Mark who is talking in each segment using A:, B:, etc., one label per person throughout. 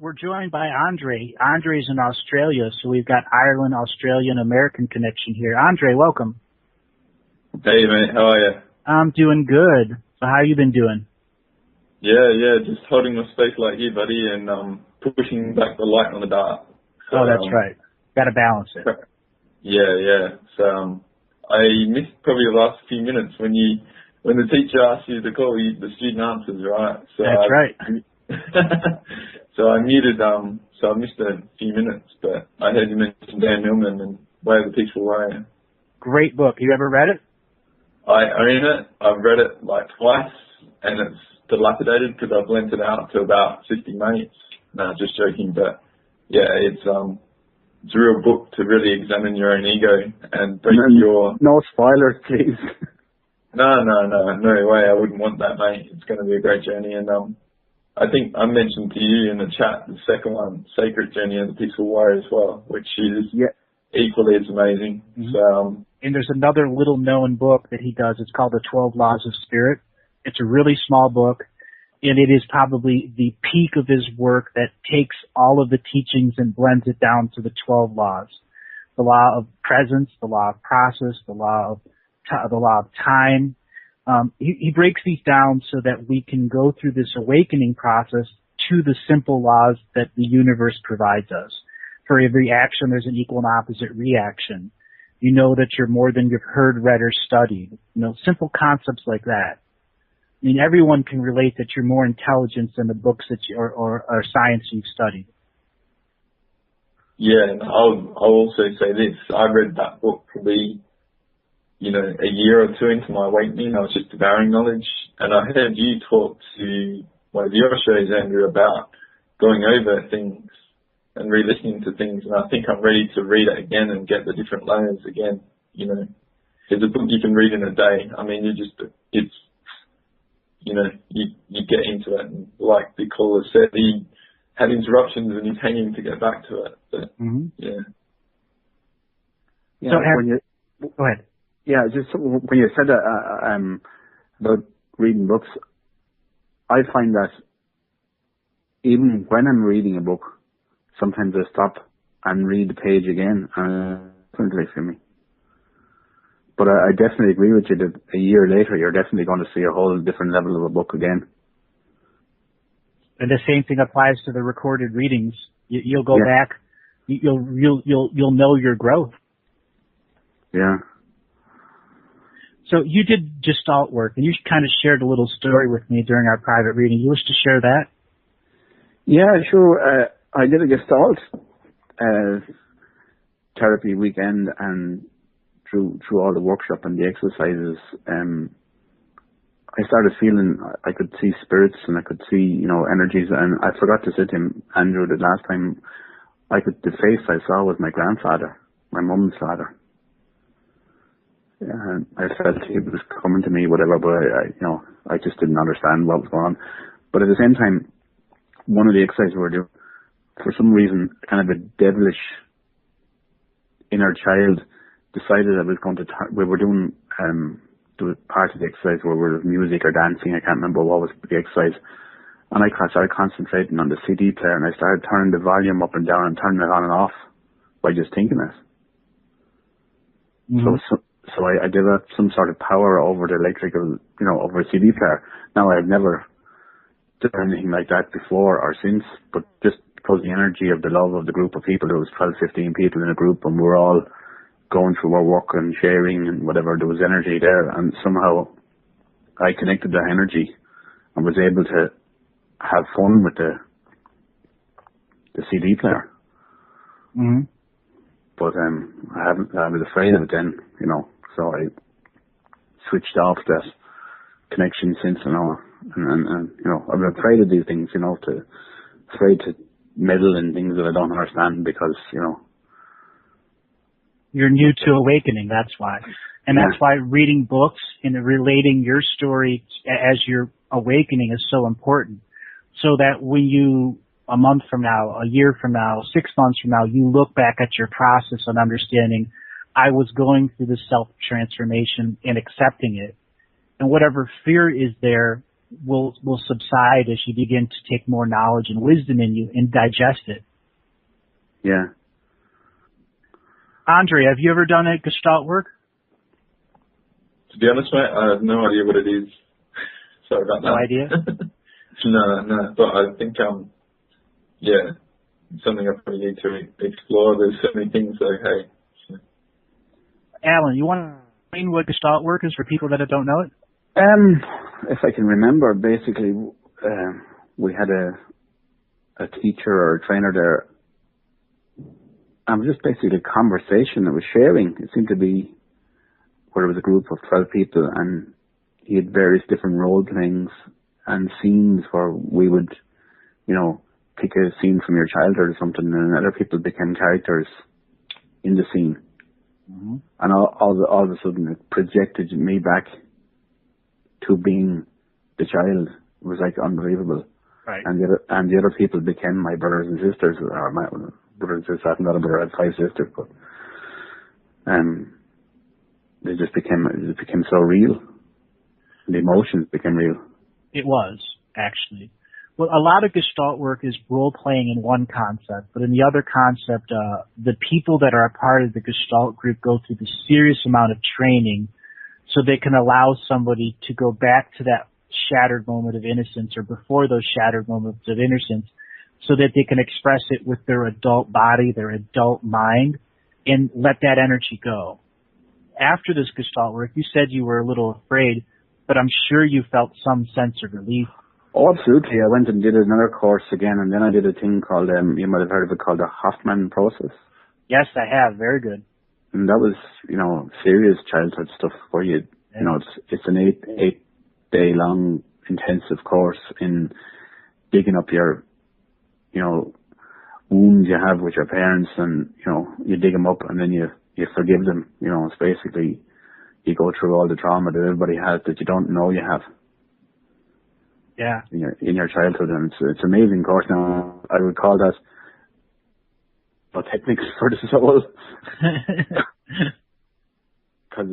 A: We're joined by Andre. Andre's in Australia, so we've got Ireland, Australian, American connection here. Andre, welcome.
B: Hey, mate. How are you?
A: I'm doing good. So how you been doing?
B: Yeah. Just holding my space like you, buddy, and pushing back the light on the dark. So,
A: that's right. Got to balance it.
B: Yeah. So I missed probably the last few minutes when the teacher asks you to call, the student answers, right? So
A: that's right.
B: So I muted, so I missed a few minutes, but I heard you mention Dan Millman and Way of the Peaceful Warrior.
A: Great book. You ever read it?
B: I own it. I've read it like twice, and it's dilapidated because I've lent it out to about 50 mates. No, just joking, but yeah, it's a real book to really examine your own ego and break your...
C: No spoilers, please.
B: No way. I wouldn't want that, mate. It's going to be a great journey, and I think I mentioned to you in the chat the second one, Sacred Journey of the Peaceful Warrior as well, which is equally as amazing.
A: Mm-hmm.
B: So,
A: and there's another little known book that he does. It's called The 12 Laws of Spirit. It's a really small book, and it is probably the peak of his work that takes all of the teachings and blends it down to the 12 laws. The law of presence, the law of process, the law of time. He breaks these down so that we can go through this awakening process to the simple laws that the universe provides us. For every action, there's an equal and opposite reaction. You know that you're more than you've heard, read, or studied. Simple concepts like that. I mean, everyone can relate that you're more intelligent than the books that or science you've studied.
B: Yeah, and I'll also say this. I read that book probably a year or two into my awakening. I was just devouring knowledge, and I heard you talk to one of your shows, Andrew, about going over things and re-listening to things, and I think I'm ready to read it again and get the different layers again. It's a book you can read in a day. I mean, you get into it, and like the caller said, he had interruptions and he's hanging to get back to it. But,
C: Yeah,
A: so go ahead.
C: Yeah, just when you said that about reading books, I find that even when I'm reading a book, sometimes I stop and read the page again, and it's for me. But I definitely agree with you that a year later, you're definitely going to see a whole different level of a book again.
A: And the same thing applies to the recorded readings. You'll go back, you'll know your growth.
C: Yeah.
A: So you did Gestalt work, and you kind of shared a little story with me during our private reading. You wish to share that?
C: Yeah, sure. I did a Gestalt therapy weekend, and through all the workshop and the exercises, I started feeling I could see spirits and I could see, energies. And I forgot to say to him, Andrew, the last time the face I saw was my grandfather, my mum's father. And I felt he was coming to me, whatever, but I just didn't understand what was going on. But at the same time, one of the exercises we were doing, for some reason, kind of a devilish inner child decided I was going to, we were doing, there was part of the exercise where there was music or dancing, I can't remember what was the exercise. And I started concentrating on the CD player, and I started turning the volume up and down and turning it on and off by just thinking it.
A: Mm-hmm.
C: So I developed some sort of power over the electrical, over a CD player. Now, I've never done anything like that before or since, but just because the energy of the love of the group of people, there was 12, 15 people in a group, and we're all going through our work and sharing and whatever, there was energy there, and somehow I connected that energy and was able to have fun with the CD player.
A: Mm-hmm.
C: But I was afraid of it then, so I switched off that connection since, and I'm afraid of these things, afraid to meddle in things that I don't understand because,
A: You're new to awakening, that's why. And that's why reading books and relating your story as you're awakening is so important. So that when you, a month from now, a year from now, 6 months from now, you look back at your process and understanding, I was going through the self-transformation and accepting it. And whatever fear is there will subside as you begin to take more knowledge and wisdom in you and digest it.
C: Yeah.
A: Andre, have you ever done a Gestalt work?
B: To be honest, mate, I have no idea what it is. Sorry about that.
A: No idea?
B: No. But I think, yeah, something I probably need to explore. There's so many things, so hey.
A: Alan, you want to explain what Gestalt work is for people that don't know it?
C: If I can remember, basically, we had a teacher or a trainer there. And it was just basically a conversation that was sharing. It seemed to be where there was a group of 12 people, and he had various different role playings and scenes where we would, pick a scene from your childhood or something, and other people became characters in the scene.
A: Mm-hmm.
C: And all of a sudden it projected me back to being the child. It was like unbelievable.
A: Right.
C: And the other people became my brothers and sisters, or my brothers and sisters. I haven't got a brother, I had 5 sisters, but it just became so real. The emotions became real.
A: It was, actually. Well, a lot of Gestalt work is role-playing in one concept, but in the other concept, the people that are a part of the Gestalt group go through this serious amount of training so they can allow somebody to go back to that shattered moment of innocence or before those shattered moments of innocence so that they can express it with their adult body, their adult mind, and let that energy go. After this Gestalt work, you said you were a little afraid, but I'm sure you felt some sense of relief.
C: Oh, absolutely. I went and did another course again, and then I did a thing called, you might have heard of it, called the Hoffman process.
A: Yes, I have. Very good.
C: And that was, serious childhood stuff where it's an 8-day long intensive course in digging up your, wounds you have with your parents, and, you dig them up and then you forgive them. It's basically, you go through all the trauma that everybody has that you don't know you have.
A: Yeah.
C: In your childhood, and it's an amazing course. Now, I would call that techniques for the soul. Because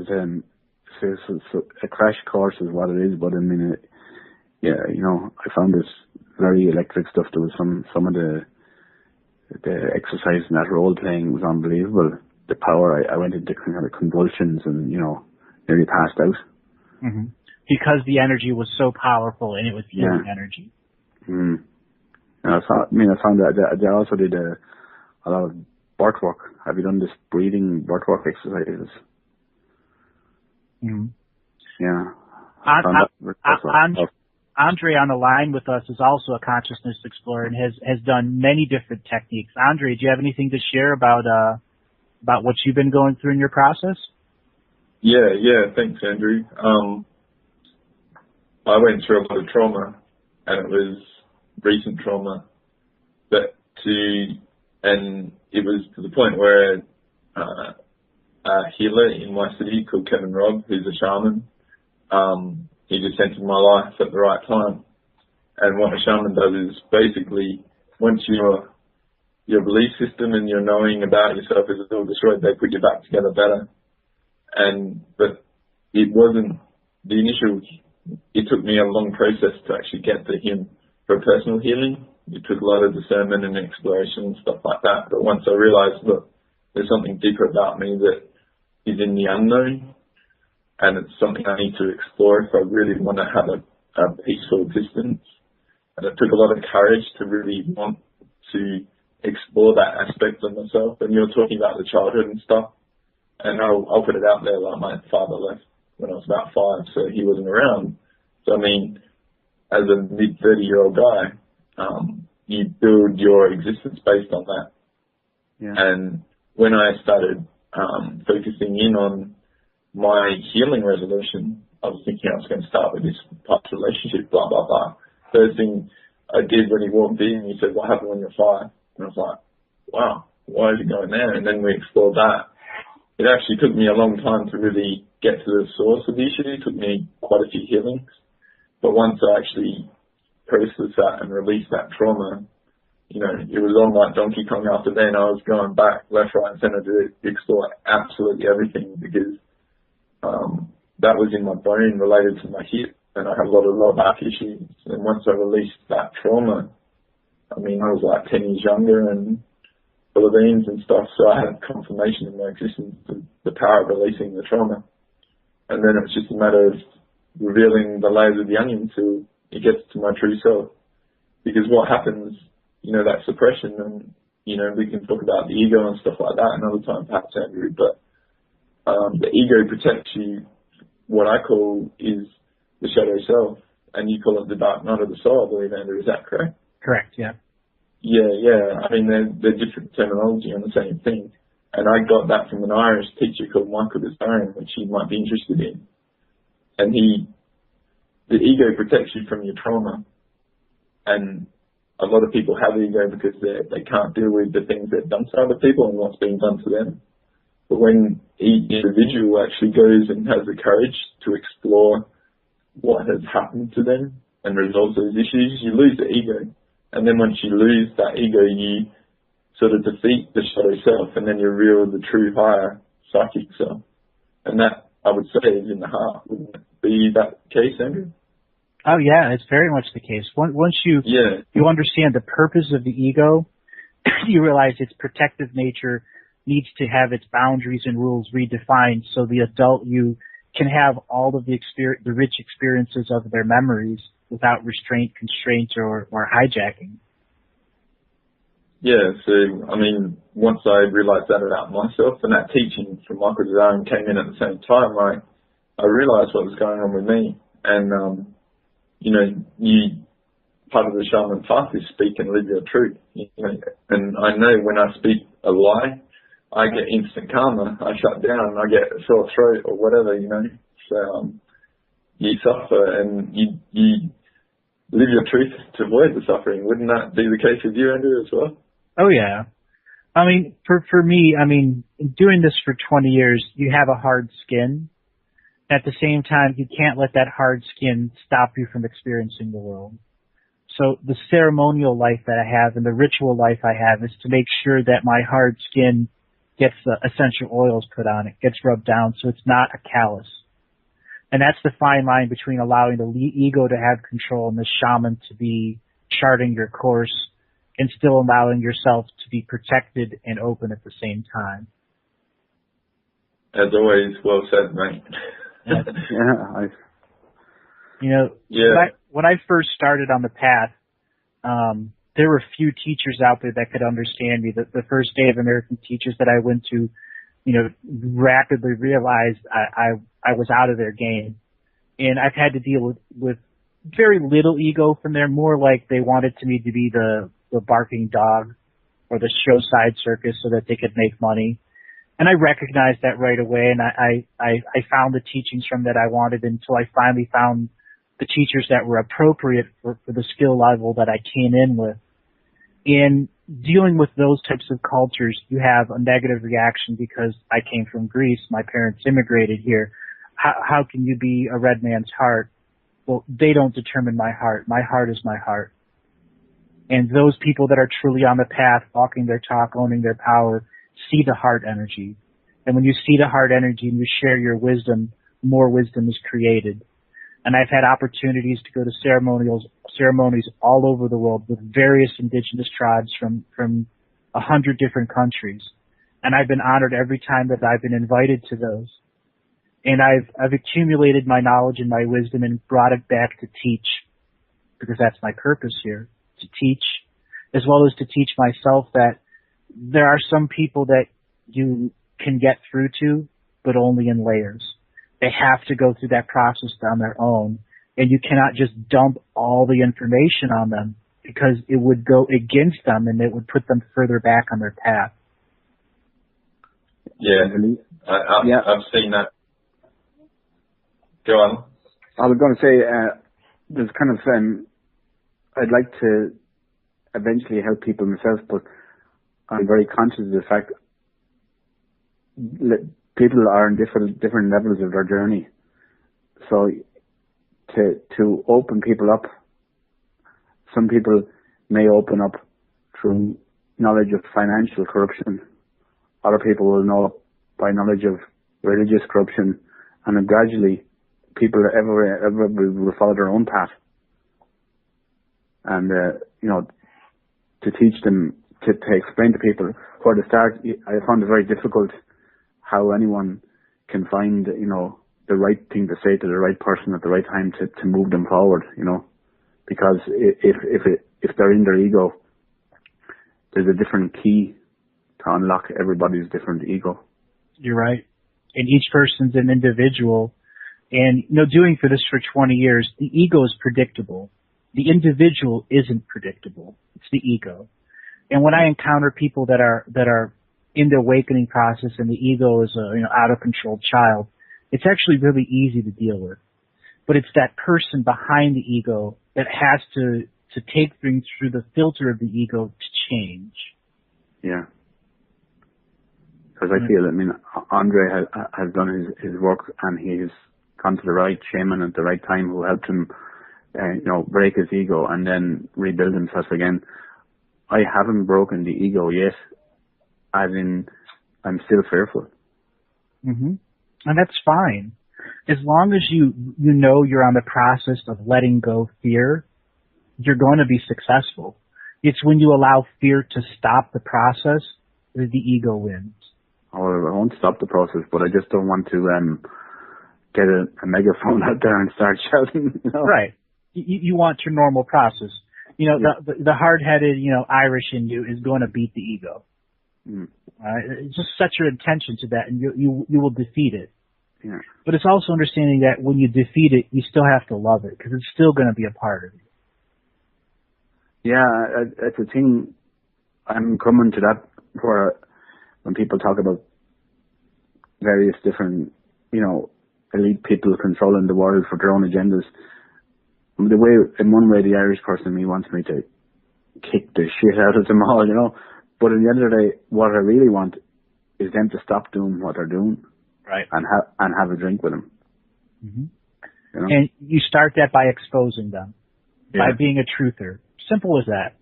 C: it's a crash course is what it is, but I mean, I found this very electric stuff. There was some of the exercise and that role playing was unbelievable. The power, I went into kind of convulsions and, nearly passed out.
A: Mm-hmm. Because the energy was so powerful and it was healing energy.
C: Mm. And I found that they also did a lot of birth work. Have you done this breathing birth work exercises?
A: Mm-hmm.
C: Yeah.
A: Andre on the line with us is also a consciousness explorer and has done many different techniques. Andre, do you have anything to share about what you've been going through in your process?
B: Yeah. Thanks, Andrew. I went through a lot of trauma, and it was recent trauma, and it was to the point where a healer in my city called Kevin Robb, who's a shaman, he just entered my life at the right time. And what a shaman does is basically, once your belief system and your knowing about yourself is all destroyed, they put you back together better. But it wasn't the initial. It took me a long process to actually get to him for personal healing. It took a lot of discernment and exploration and stuff like that. But once I realized, look, there's something deeper about me that is in the unknown, and it's something I need to explore if I really want to have a peaceful existence. And it took a lot of courage to really want to explore that aspect of myself. And you're talking about the childhood and stuff, and I'll put it out there, like my father left when I was about 5, so he wasn't around. So I mean, as a mid-30-year-old guy, you build your existence based on that.
C: Yeah.
B: And when I started focusing in on my healing resolution, I was thinking I was going to start with this past relationship, blah, blah, blah. First thing I did when he walked in, he said, what happened when you're 5? And I was like, wow, why is he going there? And then we explored that. It actually took me a long time to really get to the source of the issue. It took me quite a few healings. But once I actually processed that and released that trauma, it was on like Donkey Kong after then. I was going back left, right, and center to explore absolutely everything because that was in my brain related to my hip and I had a lot of low back issues. And once I released that trauma, I mean, I was like 10 years younger and full of beans and stuff, so I had confirmation in my existence of the power of releasing the trauma. And then it's just a matter of revealing the layers of the onion till it gets to my true self. Because what happens, that suppression, and, we can talk about the ego and stuff like that another time, perhaps, Andrew, but the ego protects you. What I call is the shadow self, and you call it the dark night of the soul, I believe, Andrew. Is that correct?
A: Correct, yeah.
B: Yeah. I mean, they're different terminology on the same thing. And I got that from an Irish teacher called Michael Desarian, which you might be interested in. And the ego protects you from your trauma. And a lot of people have ego because they can't deal with the things they've done to other people and what's being done to them. But when each individual actually goes and has the courage to explore what has happened to them and resolve those issues, you lose the ego. And then once you lose that ego, you sort of defeat the shadow self, and then you reveal the true higher psychic self. And that, I would say, is in the heart. Wouldn't it be that case, Andrew?
A: Oh yeah, it's very much the case. Once you understand the purpose of the ego, you realize its protective nature needs to have its boundaries and rules redefined, so the adult you can have all of the rich experiences of their memories without restraint, constraint, or hijacking.
B: Yeah, so, I mean, once I realized that about myself, and that teaching from Michael Desarian came in at the same time, I realized what was going on with me. And, part of the shaman path is speak and live your truth. And I know when I speak a lie, I get instant karma. I shut down, I get a sore throat or whatever, So, you suffer and you live your truth to avoid the suffering. Wouldn't that be the case with you, Andrew, as well?
A: Oh yeah. I mean, for me, doing this for 20 years, you have a hard skin. At the same time, you can't let that hard skin stop you from experiencing the world. So the ceremonial life that I have and the ritual life I have is to make sure that my hard skin gets the essential oils put on it, gets rubbed down, so it's not a callus. And that's the fine line between allowing the ego to have control and the shaman to be charting your course, and still allowing yourself to be protected and open at the same time.
B: As always, well said, mate.
A: When I first started on the path, there were few teachers out there that could understand me. The first Native American teachers that I went to, rapidly realized I was out of their game. And I've had to deal with very little ego from there, more like they wanted me to be the barking dog or the show side circus so that they could make money. And I recognized that right away, and I found the teachings from that I wanted until I finally found the teachers that were appropriate for the skill level that I came in with. In dealing with those types of cultures, you have a negative reaction because I came from Greece. My parents immigrated here. How can you be a red man's heart? Well, they don't determine my heart. My heart is my heart. And those people that are truly on the path, walking their talk, owning their power, see the heart energy. And when you see the heart energy and you share your wisdom, more wisdom is created. And I've had opportunities to go to ceremonies all over the world with various indigenous tribes from 100 different countries. And I've been honored every time that I've been invited to those. And I've accumulated my knowledge and my wisdom and brought it back to teach, because that's my purpose here, to teach, as well as to teach myself that there are some people that you can get through to, but only in layers. They have to go through that process on their own, and you cannot just dump all the information on them, because it would go against them and it would put them further back on their path.
B: Yeah, I've seen that. Go on.
C: I was going to say, there's kind of, I'd like to eventually help people myself, but I'm very conscious of the fact that people are in different levels of their journey. So to open people up, some people may open up through knowledge of financial corruption. Other people will know by knowledge of religious corruption, and then gradually people everybody will follow their own path. And, to teach them, to explain to people where to start, I found it very difficult how anyone can find, the right thing to say to the right person at the right time to move them forward, because if they're in their ego, there's a different key to unlock everybody's different ego.
A: You're right. And each person's an individual. And, doing for this for 20 years, the ego is predictable. The individual isn't predictable. It's the ego. And when I encounter people that are in the awakening process and the ego is a, out of control child, it's actually really easy to deal with. But it's that person behind the ego that has to take things through the filter of the ego to change.
C: Yeah. Because I feel, Andre has done his work, and he's gone to the right shaman at the right time who helped him, break his ego and then rebuild himself again. I haven't broken the ego yet, as in I'm still fearful.
A: Mm-hmm. And that's fine. As long as you you're on the process of letting go fear, you're going to be successful. It's when you allow fear to stop the process that the ego wins.
C: Oh, I won't stop the process, but I just don't want to get a megaphone out there and start shouting.
A: Right. You want your normal process.
C: Yeah.
A: The hard-headed, Irish in you is going to beat the ego.
C: Mm.
A: Just set your intention to that, and you will defeat it.
C: Yeah.
A: But it's also understanding that when you defeat it, you still have to love it, because it's still going to be a part of you.
C: Yeah, it's a thing. I'm coming to that where when people talk about various different, elite people controlling the world for their own agendas, in one way, the Irish person in me wants me to kick the shit out of them all, But at the end of the day, what I really want is them to stop doing what they're doing,
A: right?
C: And have a drink with them.
A: Mm-hmm. And you start that by exposing them, by being a truther. Simple as that.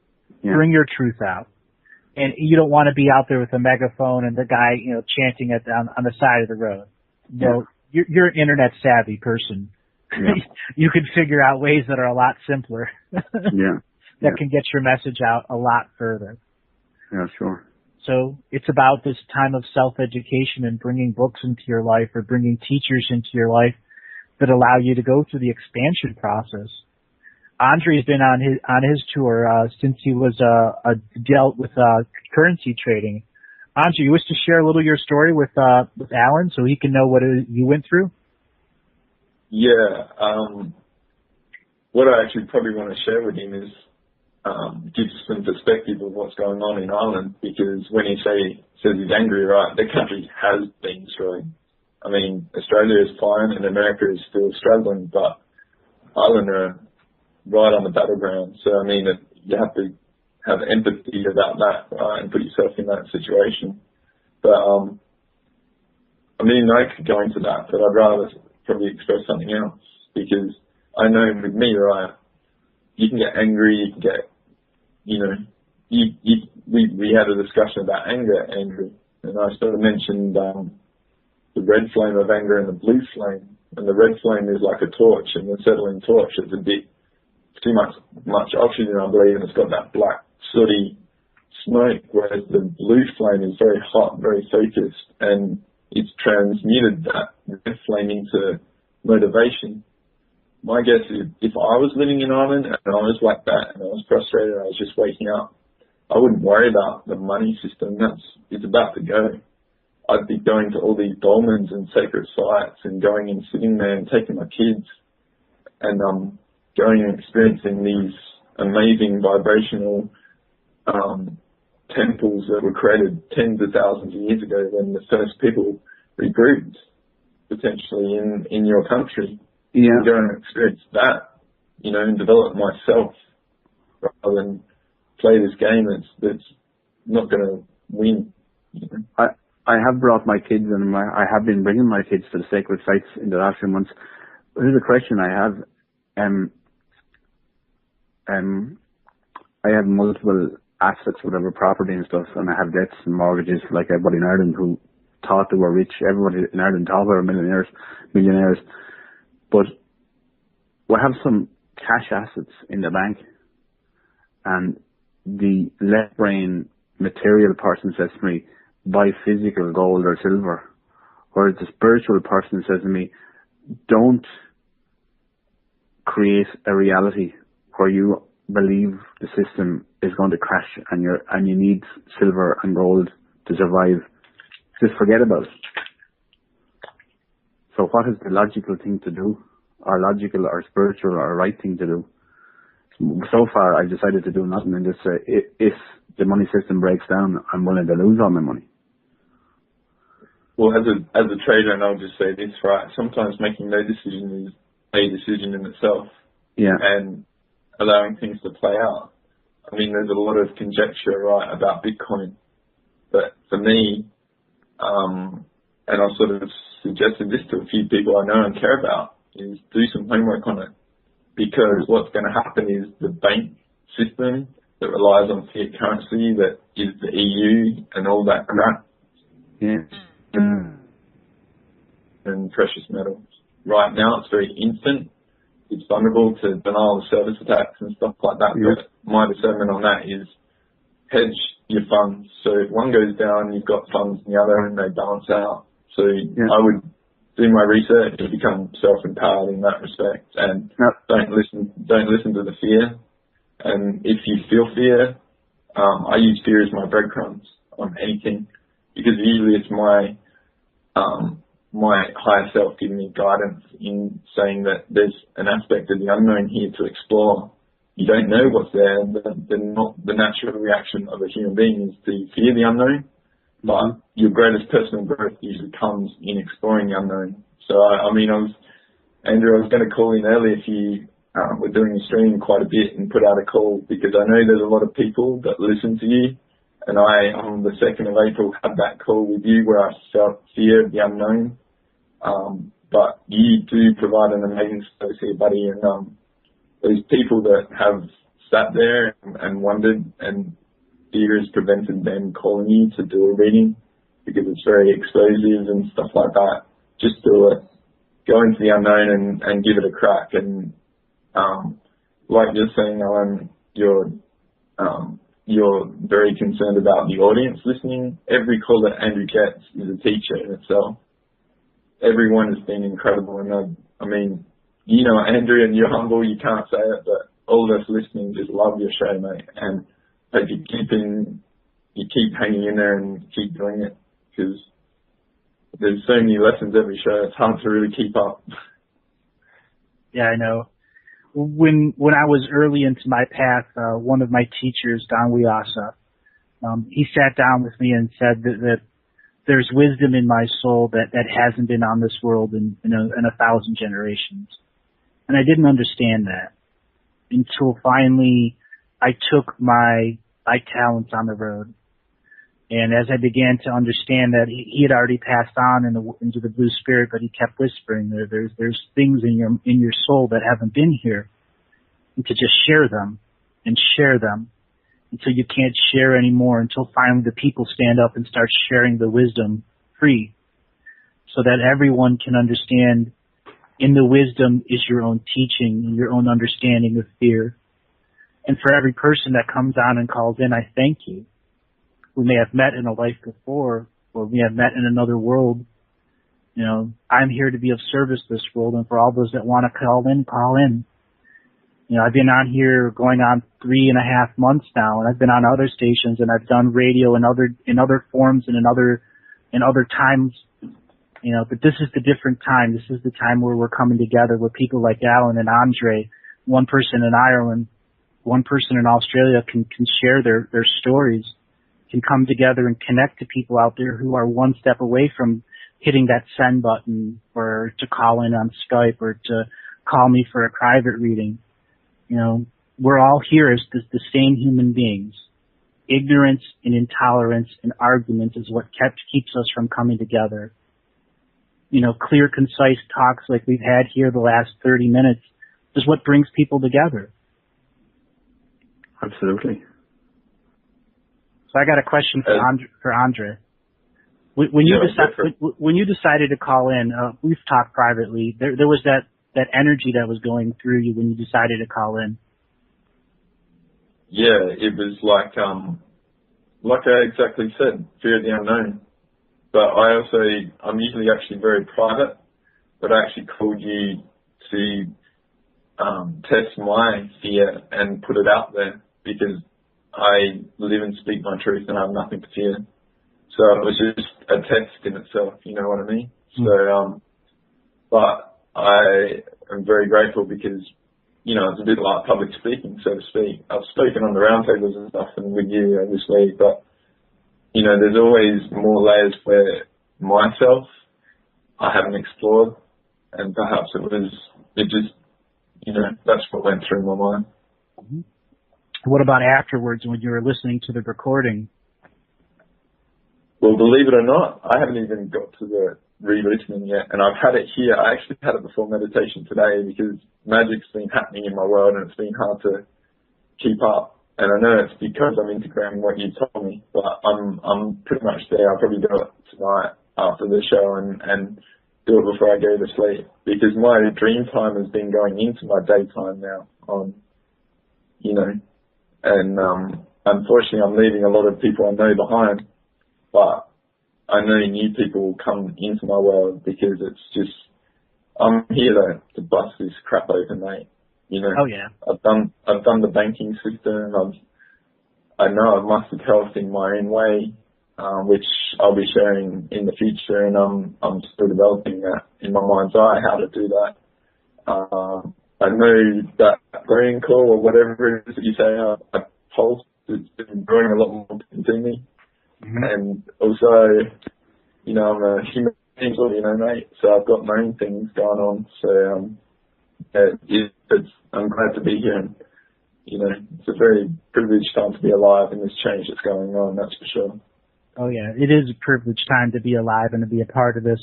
A: Yeah. Bring your truth out. And you don't want to be out there with a megaphone and the guy, chanting on the side of the road. You're an internet savvy person. Yeah. You can figure out ways that are a lot simpler. That can get your message out a lot further.
C: Yeah, sure.
A: So it's about this time of self-education and bringing books into your life or bringing teachers into your life that allow you to go through the expansion process. Andre's been on his tour since he was dealt with currency trading. Andre, you wish to share a little of your story with Alan so he can know what you went through?
B: Yeah. What I actually probably want to share with him is give some perspective of what's going on in Ireland, because when he says he's angry, right, the country has been destroyed. Australia is fine and America is still struggling, but Ireland are right on the battleground. So, you have to have empathy about that, right, and put yourself in that situation. But, I could go into that, but I'd rather probably express something else, because I know with me, right, you can get angry, you can get, we had a discussion about anger, and I sort of mentioned the red flame of anger and the blue flame, and the red flame is like a torch, and the acetylene torch is a bit too much oxygen, I believe, and it's got that black sooty smoke, whereas the blue flame is very hot, very focused, and it's transmuted that red flame into motivation. My guess is if I was living in Ireland and I was like that and I was frustrated and I was just waking up, I wouldn't worry about the money system. It's about to go. I'd be going to all these dolmens and sacred sites and going and sitting there and taking my kids and going and experiencing these amazing vibrational temples that were created tens of thousands of years ago when the first people regrouped potentially in your country. Yeah. And go and experience that, and develop myself rather than play this game that's not going to win.
C: I have brought my kids and I have been bringing my kids to the sacred sites in the last few months. Here's a question I have. I have multiple assets, whatever, property and stuff, and I have debts and mortgages like everybody in Ireland who thought they were rich. Everybody in Ireland thought they were millionaires. But we have some cash assets in the bank, and the left brain material person says to me, buy physical gold or silver. Whereas the spiritual person says to me, don't create a reality where you believe the system is going to crash and you need silver and gold to survive. Just forget about it. So what is the logical thing to do? Or logical or spiritual or right thing to do? So far I've decided to do nothing and just say, if the money system breaks down, I'm willing to lose all my money.
B: Well, as a trader, and I'll just say this, right, sometimes making no decision is a decision in itself.
C: Yeah.
B: And allowing things to play out. I mean, there's a lot of conjecture, right, about Bitcoin. But for me, and I sort of suggested this to a few people I know and care about, is do some homework on it. Because what's going to happen is the bank system that relies on fiat currency, that is the EU and all that crap, and precious metals. Right now, it's very instant. It's vulnerable to denial of service attacks and stuff like that.
C: Yeah.
B: But my discernment on that is hedge your funds. So if one goes down, you've got funds in the other and they balance out. So I would do my research to become self-empowered in that respect, and don't listen to the fear. And if you feel fear, I use fear as my breadcrumbs on anything, because usually it's my higher self giving me guidance in saying that there's an aspect of the unknown here to explore. You don't know what's there. The natural reaction of a human being is to fear the unknown. But your greatest personal growth usually comes in exploring the unknown. So, Andrew, I was going to call in earlier if you were doing the stream quite a bit and put out a call, because I know there's a lot of people that listen to you. And I, on the 2nd of April, had that call with you where I felt fear of the unknown. But you do provide an amazing service here, buddy. And those people that have sat there and wondered, and fear has prevented them calling you to do a reading because it's very explosive and stuff like that, just do it. Go into the unknown and give it a crack. And like you're saying, Alan, you're very concerned about the audience listening. Every call that Andrew gets is a teacher in itself. Everyone has been incredible. And I mean, you know, Andrew, and you're humble, you can't say it, but all of us listening just love your show, mate. And hope you keep hanging in there and keep doing it, because there's so many lessons every show. It's hard to really keep up.
A: Yeah, I know. When I was early into my path, one of my teachers, Don Wiasa, he sat down with me and said that there's wisdom in my soul that hasn't been on this world in 1,000 generations. And I didn't understand that until finally I took my talents on the road. And as I began to understand that he had already passed on into the blue spirit, but he kept whispering, there's things in your soul that haven't been here, and to just share them until you can't share anymore, until finally the people stand up and start sharing the wisdom free, so that everyone can understand in the wisdom is your own teaching and your own understanding of fear. And for every person that comes on and calls in, I thank you. We may have met in a life before, or we have met in another world. You know, I'm here to be of service to this world, and for all those that want to call in, call in. You know, I've been on here going on 3.5 months now, and I've been on other stations, and I've done radio in other forms and in other times. You know, but this is the different time. This is the time where we're coming together with people like Alan and Andre, one person in Ireland, one person in Australia can share their stories, can come together and connect to people out there who are one step away from hitting that send button, or to call in on Skype, or to call me for a private reading. You know, we're all here as the same human beings. Ignorance and intolerance and argument is what keeps us from coming together. You know, clear, concise talks like we've had here the last 30 minutes is what brings people together.
C: Absolutely.
A: So I got a question for Andre. When you decided to call in, we've talked privately. There was that energy that was going through you when you decided to call in?
B: Yeah, it was like I exactly said, fear of the unknown. But I'm usually actually very private, but I actually called you to test my fear and put it out there because I live and speak my truth and I have nothing to fear. So it was just a test in itself, you know what I mean? So, but I am very grateful because, you know, it's a bit like public speaking, so to speak. I've spoken on the roundtables and stuff and with you, obviously, but, you know, there's always more layers where myself I haven't explored, and perhaps it just, you know, that's what went through my mind.
A: Mm-hmm. What about afterwards when you were listening to the recording?
B: Well, believe it or not, I haven't even got to the re-listening yet, and I've had it here. I actually had it before meditation today because magic's been happening in my world and it's been hard to keep up. And I know it's because I'm integrating what you told me, but I'm pretty much there. I'll probably do it tonight after the show and do it before I go to sleep because my dream time has been going into my daytime now you know, and unfortunately I'm leaving a lot of people I know behind, but I know new people will come into my world because it's just, I'm here to bust this crap open, mate. You know,
A: oh yeah,
B: I've done the banking system. I know I've mastered health in my own way, which I'll be sharing in the future, and I'm still developing that in my mind's eye how to do that. I know that brain core or whatever it is that you say, a pulse has been growing a lot more into me, and also, you know, I'm a human being, you know, mate. So I've got my own things going on. So I'm glad to be here, and you know, it's a very privileged time to be alive in this change that's going on. That's for sure.
A: Oh yeah, it is a privileged time to be alive and to be a part of this,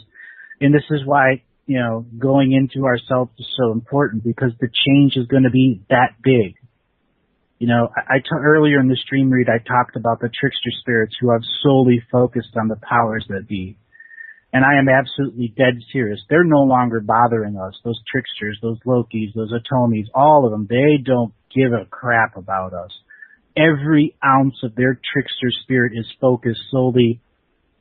A: and this is why, you know, going into ourselves is so important because the change is going to be that big. You know, earlier in the stream read, I talked about the trickster spirits who have solely focused on the powers that be. And I am absolutely dead serious. They're no longer bothering us. Those tricksters, those Lokis, those Atomis, all of them, they don't give a crap about us. Every ounce of their trickster spirit is focused solely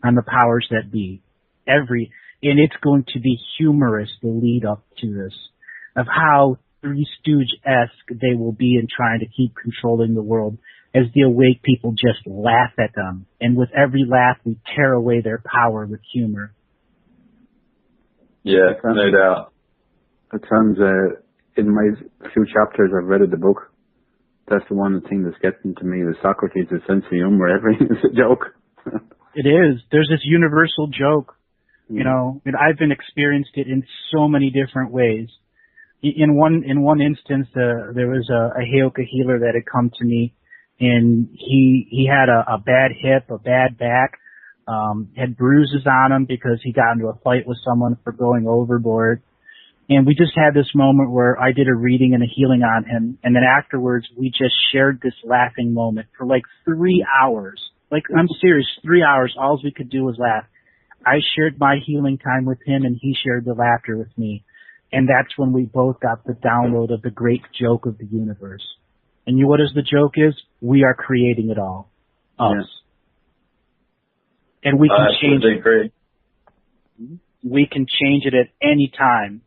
A: on the powers that be. And it's going to be humorous, the lead up to this, of how Three Stooge-esque they will be in trying to keep controlling the world as the awake people just laugh at them. And with every laugh, we tear away their power with humor.
B: Yeah, no doubt.
C: It sounds, in my few chapters I've read of the book, that's the one thing that's getting to me, with Socrates' sense of humor. Everything is a joke.
A: It is. There's this universal joke, you know, and I've experienced it in so many different ways. In one instance, there was a Heyoka healer that had come to me, and he had a bad hip, a bad back, had bruises on him because he got into a fight with someone for going overboard. And we just had this moment where I did a reading and a healing on him, and then afterwards we just shared this laughing moment for like 3 hours. Like, I'm serious, 3 hours, all we could do was laugh. I shared my healing time with him, and he shared the laughter with me. And that's when we both got the download of the great joke of the universe. And what is the joke is? We are creating it all. Us. Yeah. And we can change it.
B: Agree.
A: We can change it at any time.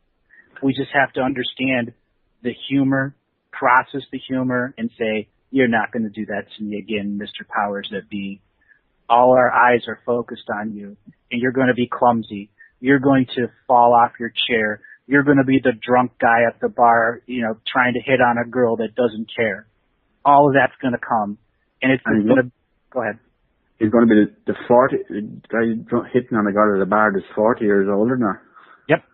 A: We just have to understand the humor, process the humor, and say, you're not going to do that to me again, Mr. Powers that be. All our eyes are focused on you, and you're going to be clumsy. You're going to fall off your chair. You're going to be the drunk guy at the bar, you know, trying to hit on a girl that doesn't care. All of that's going to come, and it's going to... Go ahead.
C: He's going to be the guy hitting on a girl at the bar that's 40 years older now.
A: Yep.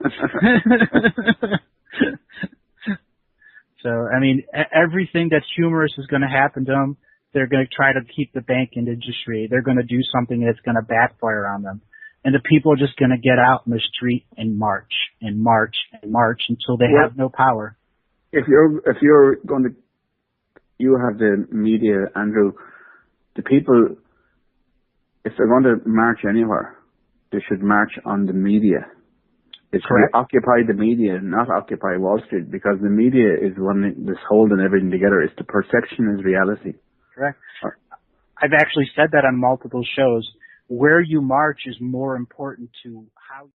A: So, I mean, everything that's humorous is going to happen to them. They're going to try to keep the bank industry. They're going to do something that's going to backfire on them. And the people are just going to get out in the street and march and march and march until they have no power.
C: If you're going to, you have the media, Andrew, the people, if they're going to march anywhere, they should march on the media. It's
A: Correct.
C: to occupy the media, not occupy Wall Street, because the media is the one that's holding everything together. It's the perception is reality.
A: Correct. I've actually said that on multiple shows. Where you march is more important to how